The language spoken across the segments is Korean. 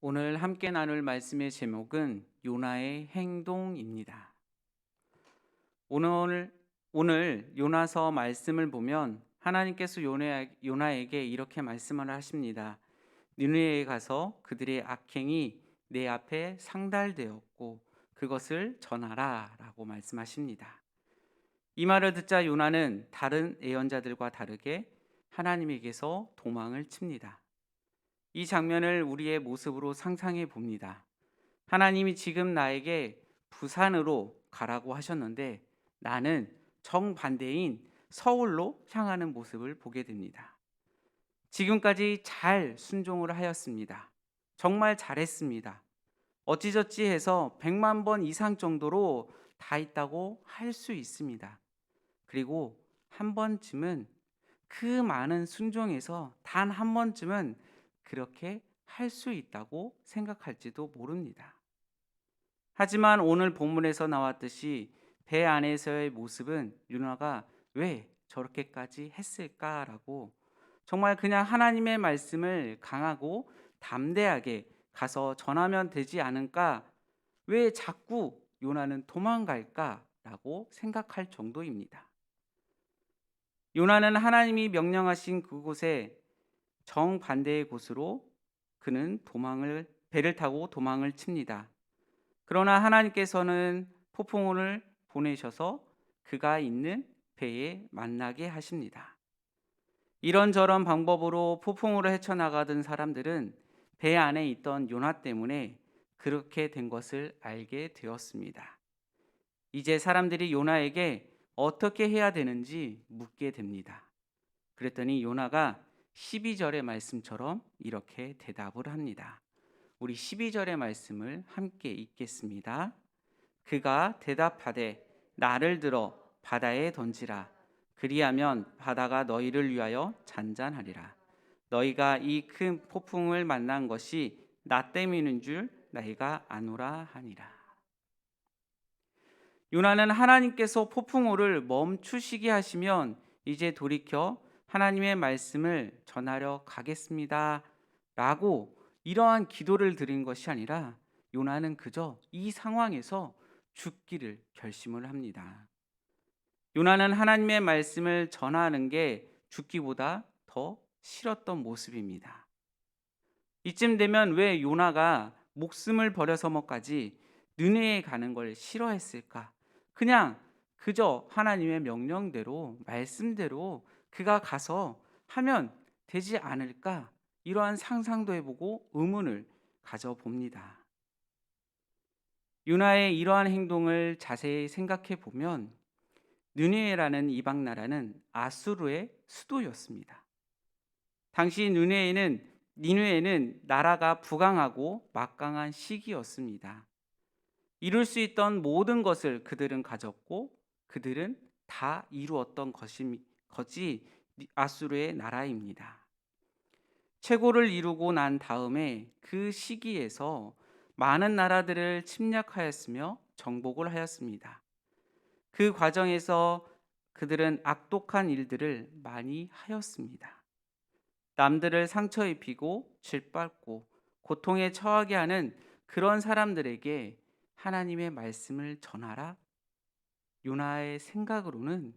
오늘 함께 나눌 말씀의 제목은 요나의 행동입니다. 오늘 요나서 말씀을 보면 하나님께서 요나에게 이렇게 말씀을 하십니다. 니느웨에 가서 그들의 악행이 내 앞에 상달되었고 그것을 전하라라고 말씀하십니다. 이 말을 듣자 요나는 다른 예언자들과 다르게 하나님에게서 도망을 칩니다. 이 장면을 우리의 모습으로 상상해 봅니다. 하나님이 지금 나에게 부산으로 가라고 하셨는데 나는 정반대인 서울로 향하는 모습을 보게 됩니다. 지금까지 잘 순종을 하였습니다. 정말 잘했습니다. 어찌저찌 해서 100만 번 이상 정도로 다 있다고 할 수 있습니다. 그리고 한 번쯤은 그 많은 순종에서 단 한 번쯤은 그렇게 할 수 있다고 생각할지도 모릅니다. 하지만 오늘 본문에서 나왔듯이 배 안에서의 모습은 요나가 왜 저렇게까지 했을까라고 정말 그냥 하나님의 말씀을 강하고 담대하게 가서 전하면 되지 않을까? 왜 자꾸 요나는 도망갈까라고 생각할 정도입니다. 요나는 하나님이 명령하신 그곳에 정반대의 곳으로 그는 배를 타고 도망을 칩니다. 그러나 하나님께서는 폭풍우를 보내셔서 그가 있는 배에 만나게 하십니다. 이런저런 방법으로 폭풍우를 헤쳐나가던 사람들은 배 안에 있던 요나 때문에 그렇게 된 것을 알게 되었습니다. 이제 사람들이 요나에게 어떻게 해야 되는지 묻게 됩니다. 그랬더니 요나가 12절의 말씀처럼 이렇게 대답을 합니다. 우리 12절의 말씀을 함께 읽겠습니다. 그가 대답하되 나를 들어 바다에 던지라. 그리하면 바다가 너희를 위하여 잔잔하리라. 너희가 이 큰 폭풍을 만난 것이 나 때문인 줄 너희가 아노라 하니라. 요나는 하나님께서 폭풍우를 멈추시게 하시면 이제 돌이켜 하나님의 말씀을 전하려 가겠습니다 라고 이러한 기도를 드린 것이 아니라 요나는 그저 이 상황에서 죽기를 결심을 합니다. 요나는 하나님의 말씀을 전하는 게 죽기보다 더 싫었던 모습입니다. 이쯤 되면 왜 요나가 목숨을 버려서 뭐까지 느네에 가는 걸 싫어했을까? 그냥 그저 하나님의 명령대로 말씀대로 그가 가서 하면 되지 않을까? 이러한 상상도 해보고 의문을 가져봅니다. 요나의 이러한 행동을 자세히 생각해 보면 느네라는 이방 나라는 아수르의 수도였습니다. 당시 니느웨는 나라가 부강하고 막강한 시기였습니다. 이룰 수 있던 모든 것을 그들은 가졌고 그들은 다 이루었던 것이 아수르의 나라입니다. 최고를 이루고 난 다음에 그 시기에서 많은 나라들을 침략하였으며 정복을 하였습니다. 그 과정에서 그들은 악독한 일들을 많이 하였습니다. 남들을 상처 입히고 짓밟고 고통에 처하게 하는 그런 사람들에게 하나님의 말씀을 전하라? 요나의 생각으로는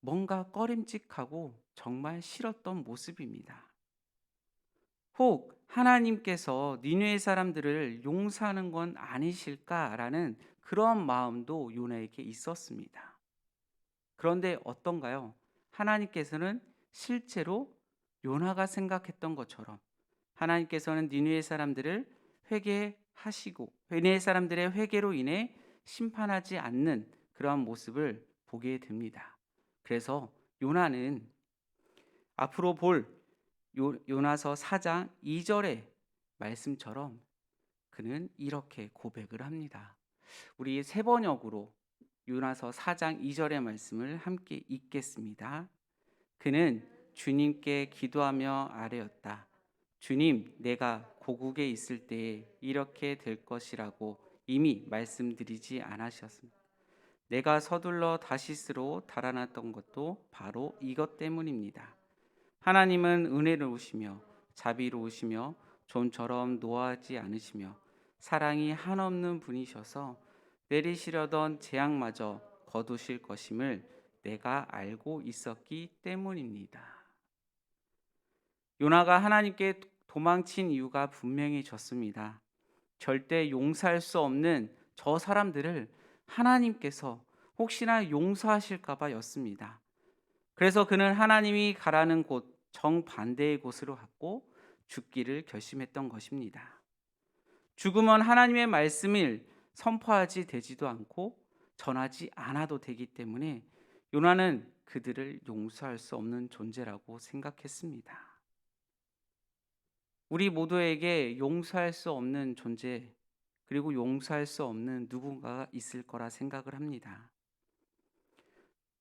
뭔가 꺼림칙하고 정말 싫었던 모습입니다. 혹 하나님께서 니느웨 사람들을 용서하는 건 아니실까라는 그런 마음도 요나에게 있었습니다. 그런데 어떤가요? 하나님께서는 실제로 요나가 생각했던 것처럼 하나님께서는 니느웨 사람들을 회개하시고 니느웨 사람들의 회개로 인해 심판하지 않는 그러한 모습을 보게 됩니다. 그래서 요나는 앞으로 볼 요나서 4장 2절의 말씀처럼 그는 이렇게 고백을 합니다. 우리 세 번역으로 요나서 4장 2절의 말씀을 함께 읽겠습니다. 그는 주님께 기도하며 아뢰었다. 주님, 내가 고국에 있을 때에 이렇게 될 것이라고 이미 말씀드리지 않으셨습니까? 내가 서둘러 다시스로 달아났던 것도 바로 이것 때문입니다. 하나님은 은혜로우시며 자비로우시며 좀처럼 노하지 않으시며 사랑이 한없는 분이셔서 내리시려던 재앙마저 거두실 것임을 내가 알고 있었기 때문입니다. 요나가 하나님께 도망친 이유가 분명해졌습니다. 절대 용서할 수 없는 저 사람들을 하나님께서 혹시나 용서하실까 봐였습니다. 그래서 그는 하나님이 가라는 곳 정반대의 곳으로 갔고 죽기를 결심했던 것입니다. 죽음은 하나님의 말씀을 선포하지 되지도 않고 전하지 않아도 되기 때문에 요나는 그들을 용서할 수 없는 존재라고 생각했습니다. 우리 모두에게 용서할 수 없는 존재, 그리고 용서할 수 없는 누군가가 있을 거라 생각을 합니다.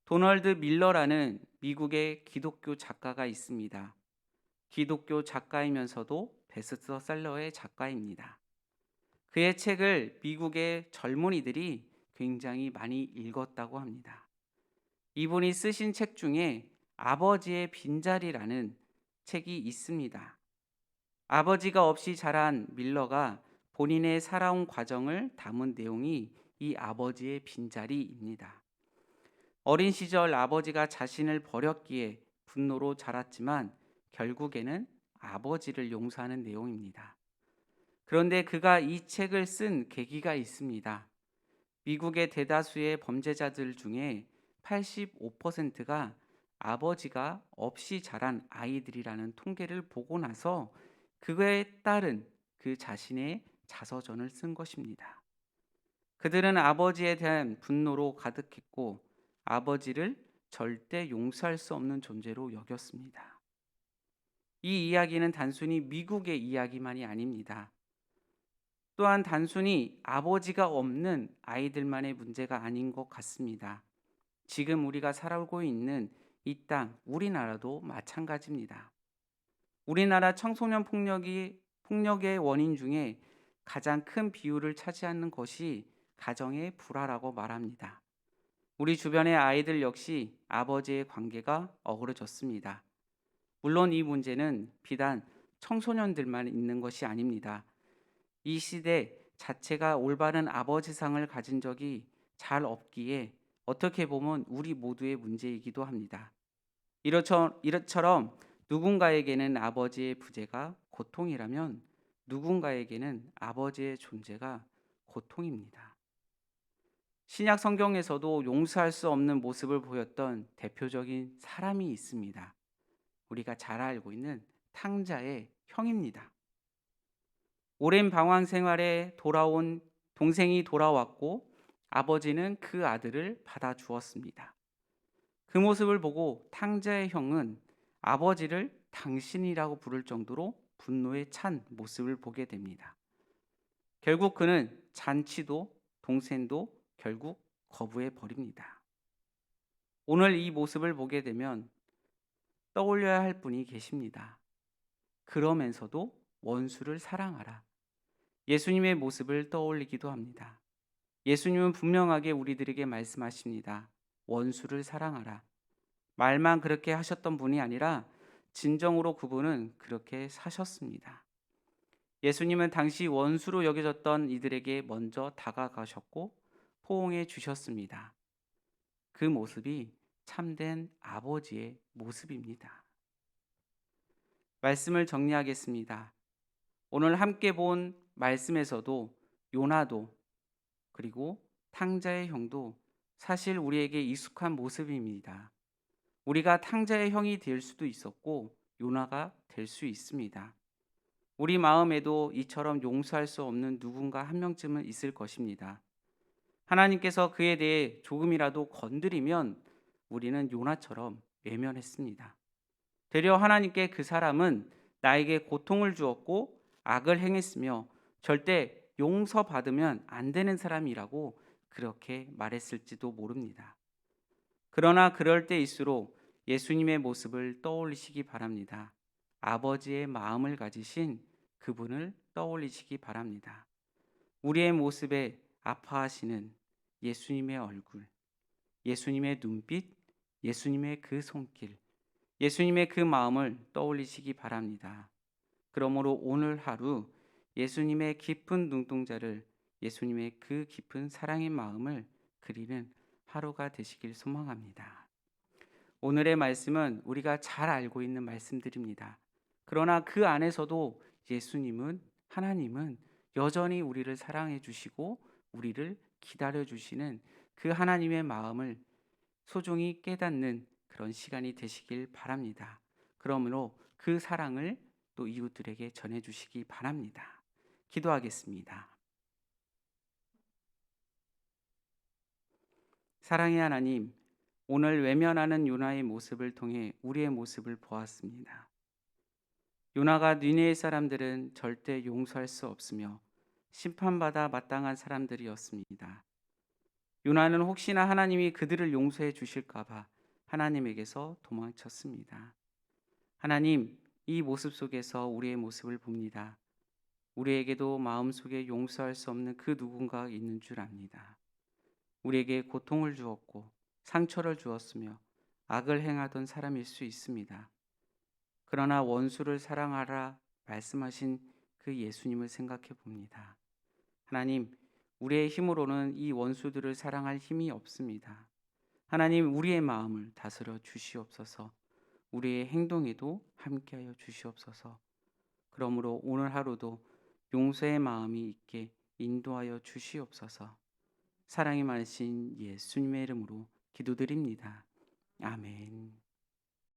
도널드 밀러라는 미국의 기독교 작가가 있습니다. 기독교 작가이면서도 베스트셀러의 작가입니다. 그의 책을 미국의 젊은이들이 굉장히 많이 읽었다고 합니다. 이분이 쓰신 책 중에 아버지의 빈자리라는 책이 있습니다. 아버지가 없이 자란 밀러가 본인의 살아온 과정을 담은 내용이 이 아버지의 빈자리입니다. 어린 시절 아버지가 자신을 버렸기에 분노로 자랐지만 결국에는 아버지를 용서하는 내용입니다. 그런데 그가 이 책을 쓴 계기가 있습니다. 미국의 대다수의 범죄자들 중에 85%가 아버지가 없이 자란 아이들이라는 통계를 보고 나서 그거에 따른 그 자신의 자서전을 쓴 것입니다. 그들은 아버지에 대한 분노로 가득했고 아버지를 절대 용서할 수 없는 존재로 여겼습니다. 이 이야기는 단순히 미국의 이야기만이 아닙니다. 또한 단순히 아버지가 없는 아이들만의 문제가 아닌 것 같습니다. 지금 우리가 살아오고 있는 이 땅, 우리나라도 마찬가지입니다. 우리나라 청소년 폭력의 원인 중에 가장 큰 비율을 차지하는 것이 가정의 불화라고 말합니다. 우리 주변의 아이들 역시 아버지의 관계가 어그러졌습니다. 물론 이 문제는 비단 청소년들만 있는 것이 아닙니다. 이 시대 자체가 올바른 아버지상을 가진 적이 잘 없기에 어떻게 보면 우리 모두의 문제이기도 합니다. 이처럼 누군가에게는 아버지의 부재가 고통이라면 누군가에게는 아버지의 존재가 고통입니다. 신약 성경에서도 용서할 수 없는 모습을 보였던 대표적인 사람이 있습니다. 우리가 잘 알고 있는 탕자의 형입니다. 오랜 방황 생활에 돌아온 동생이 돌아왔고 아버지는 그 아들을 받아 주었습니다. 그 모습을 보고 탕자의 형은 아버지를 당신이라고 부를 정도로 분노에 찬 모습을 보게 됩니다. 결국 그는 잔치도 동생도 결국 거부해 버립니다. 오늘 이 모습을 보게 되면 떠올려야 할 분이 계십니다. 그러면서도 원수를 사랑하라. 예수님의 모습을 떠올리기도 합니다. 예수님은 분명하게 우리들에게 말씀하십니다. 원수를 사랑하라. 말만 그렇게 하셨던 분이 아니라 진정으로 그분은 그렇게 사셨습니다. 예수님은 당시 원수로 여겨졌던 이들에게 먼저 다가가셨고 포옹해 주셨습니다. 그 모습이 참된 아버지의 모습입니다. 말씀을 정리하겠습니다. 오늘 함께 본 말씀에서도 요나도 그리고 탕자의 형도 사실 우리에게 익숙한 모습입니다. 우리가 탕자의 형이 될 수도 있었고 요나가 될 수 있습니다. 우리 마음에도 이처럼 용서할 수 없는 누군가 한 명쯤은 있을 것입니다. 하나님께서 그에 대해 조금이라도 건드리면 우리는 요나처럼 외면했습니다. 되려 하나님께 그 사람은 나에게 고통을 주었고 악을 행했으며 절대 용서받으면 안 되는 사람이라고 그렇게 말했을지도 모릅니다. 그러나 그럴 때일수록 예수님의 모습을 떠올리시기 바랍니다. 아버지의 마음을 가지신 그분을 떠올리시기 바랍니다. 우리의 모습에 아파하시는 예수님의 얼굴, 예수님의 눈빛, 예수님의 그 손길, 예수님의 그 마음을 떠올리시기 바랍니다. 그러므로 오늘 하루 예수님의 깊은 눈동자를, 예수님의 그 깊은 사랑의 마음을 그리는 하루가 되시길 소망합니다. 오늘의 말씀은 우리가 잘 알고 있는 말씀들입니다. 그러나 그 안에서도 예수님은, 하나님은 여전히 우리를 사랑해 주시고 우리를 기다려 주시는 그 하나님의 마음을 소중히 깨닫는 그런 시간이 되시길 바랍니다. 그러므로 그 사랑을 또 이웃들에게 전해 주시기 바랍니다. 기도하겠습니다. 사랑의 하나님, 오늘 외면하는 요나의 모습을 통해 우리의 모습을 보았습니다. 요나가 니느웨 사람들은 절대 용서할 수 없으며 심판받아 마땅한 사람들이었습니다. 요나는 혹시나 하나님이 그들을 용서해 주실까 봐 하나님에게서 도망쳤습니다. 하나님, 이 모습 속에서 우리의 모습을 봅니다. 우리에게도 마음속에 용서할 수 없는 그 누군가가 있는 줄 압니다. 우리에게 고통을 주었고 상처를 주었으며 악을 행하던 사람일 수 있습니다. 그러나 원수를 사랑하라 말씀하신 그 예수님을 생각해 봅니다. 하나님, 우리의 힘으로는 이 원수들을 사랑할 힘이 없습니다. 하나님, 우리의 마음을 다스려 주시옵소서. 우리의 행동에도 함께하여 주시옵소서. 그러므로 오늘 하루도 용서의 마음이 있게 인도하여 주시옵소서. 사랑이 많으신 예수님의 이름으로 기도드립니다. 아멘.